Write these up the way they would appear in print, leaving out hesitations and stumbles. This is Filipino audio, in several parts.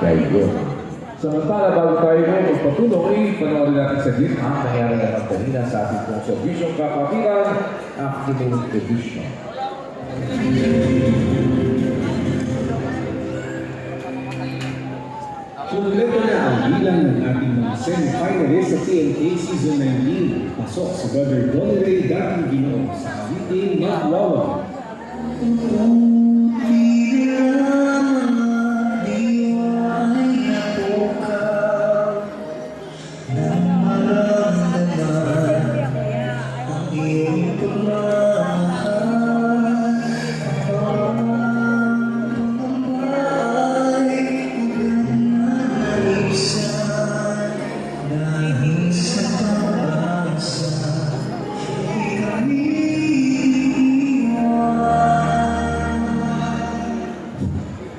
guide yun. Samantala, bago tayo mo magpatuloy, panoorin natin sa gitna ang nangyari na kanina sa ating pong serbisyong kapatiran, afternoon edition. Kumpleto na ang bilang ng ating mga semi-finalist sa TNK Season 19. Pasok sa Brother Donny Ray dating Ginoo sa Cavite, Magwawa.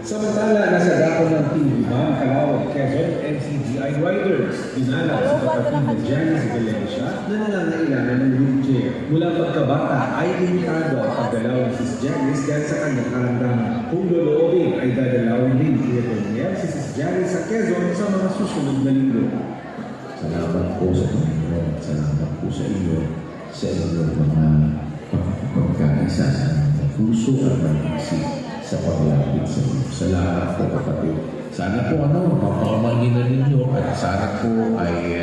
Samantala, nasa dako ng Tinguban, Calawag, Quezon, NCGI Riders. Dinala sa kapatid na Janice Valencia na nangangailangan ng wheelchair. Mula pagkabata ay limitado ang pagdalaw ng Sis Janice dahil sa kanyang karamdaman. Kung loloobin ay dadalawin din ni Daniel si Sis Janice sa Quezon sa mga susunod na linggo. Salamat po sa Panginoon. Salamat po sa iyo sa inyong mga pagkaisa sa puso at mag-isip sa paglapit sa iyo. Salamat po kapatid. Sana po mapamanginan ninyo at sana po ay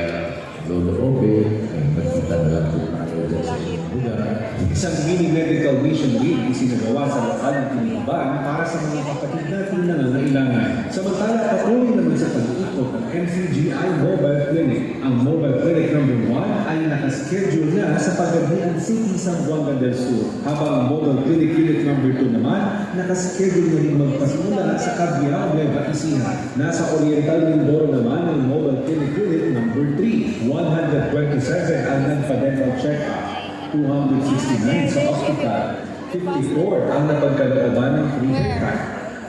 loloobin ay magkita na lang po tayo sa inyong lugar. Isang mini medical mission week isinagawa sa lokal ng Tinguban para sa mga kapatid natin na nangangailangan. Samantala, patuloy naman sa pag-iikot ng NCGI Mobile Clinic. Ang Mobile Clinic number 1 ay nakaschedule na sa Pagadian City, Zamboanga del Sur. Habang ang Mobile Clinic Unit number 2 naman, nakaschedule na rin magpasimula sa Cabiao, Nueva Ecija. Nasa Oriental Mindoro naman ang Mobile Clinic Unit number 3. 127 ang nagpa-dental check-up. 269 sa hospital, 54 ang napagkalooban ng free haircut,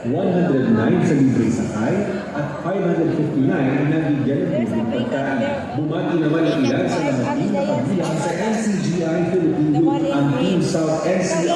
109 sa libre sakay, at 559 ang nabigyan ng libreng pagkain. Bumati naman ang ilan sa mga team na kabilang sa NCGI Philippine Youth, ang Team South NCR